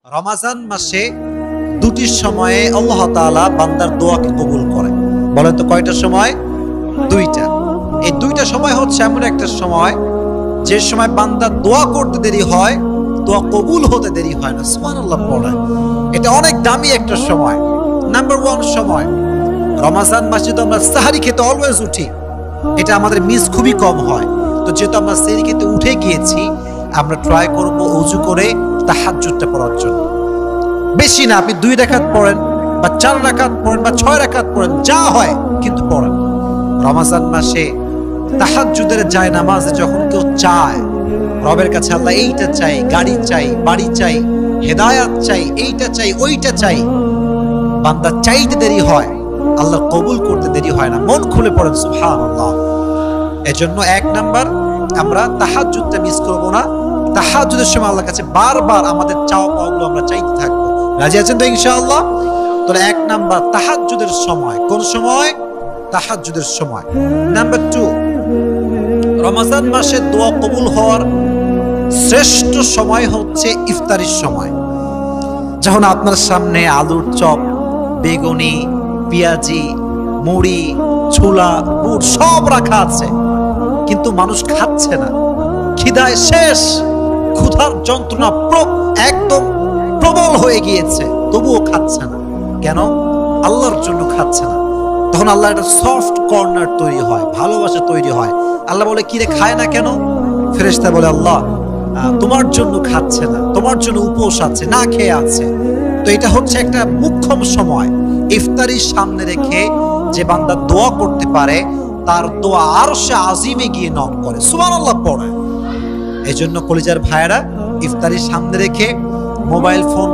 রমাজান মাসে দুটি সময়ে আল্লাহ তাআলা বান্দার দোয়াকে কবুল করে। বলেন তো কয়টা সময়? দুইটা। এই দুইটা সময় হচ্ছে এমন একটা সময় যে সময় বান্দার দোয়া করতে দেরি হয়, দোয়া কবুল হতে দেরি হয় না। সুবহানাল্লাহ পড়ে। এটা অনেক দামি একটা সময়। নাম্বার 1 সময় রমাজান মাসে তো আমরা সাহারি খেতে অলওয়েজ উঠি, এটা আমাদের মিস খুবই কম হয়। তো যেহেতু আমরা সাহারি খেতে উঠে গিয়েছি, আমরা ট্রাই করব ওযু করে তাহাজ্জুদটা পড়ার জন্য। বেশি না, আপনি 2 রাকাত পড়েন বা 4 রাকাত পড়েন বা 6 রাকাত পড়েন, যা হয় কিন্তু পড়েন। রমাজান মাসে তাহাজ্জুদের যায় নামাজে যখন কেউ চায় রবের কাছে, আল্লাহ এইটা চাই, গাড়ি চাই, বাড়ি চাই, হেদায়াত চাই, এইটা চাই, ওইটা চাই, বান্দা চাইতে দেরি হয়, আল্লাহ কবুল করতে দেরি হয় না। মন খুলে পড়েন সুবহানাল্লাহ। এজন্য 1 নাম্বার, আমরা তাহাজ্জুদটা মিস করব না। তাহাজ্জুদের সময় আল্লাহর কাছে বারবার আমাদের চাওয়া পাওয়াগুলো আমরা চাইতে থাকবো। রাজি আছেন তো ইনশাআল্লাহ? তাহলে 1 নাম্বার তাহাজ্জুদের সময়। কোন সময়? তাহাজ্জুদের সময়। নাম্বার 2, রমাজান মাসে দোয়া কবুল হওয়ার শ্রেষ্ঠ সময় হচ্ছে ইফতারির সময়। যখন আপনার সামনে আলুর চপ, বেগুনি, পেঁয়াজি, মুড়ি, ছোলা, বুট সব রাখা আছে, কিন্তু মানুষ খাচ্ছে না, খিদায় শেষ, ক্ষুধার যন্ত্রণা একদম প্রবল হয়ে গিয়েছে, তবুও খাচ্ছে না। কেন? আল্লাহর জন্য খাচ্ছে না। তখন আল্লাহ একটা সফট কর্নার তৈরি হয়, ভালোবাসা তৈরি হয়। আল্লাহ বলে, কিরে খায় না কেন? ফেরেশতা বলে, আল্লাহ তোমার জন্য খাচ্ছে না, তোমার জন্য উপোস আছে, না খেয়ে আছে। তো এটা হচ্ছে একটা মুখ্যম সময়। ইফতারির সামনে রেখে যে বান্দা দোয়া করতে পারে, তার দোয়া আরশে আজিমে গিয়ে নক করে। সুবহানাল্লাহ পড়ে। এই জন্য কলিজার ভাইয়েরা, ইফতারির সামনে রেখে মোবাইল ফোন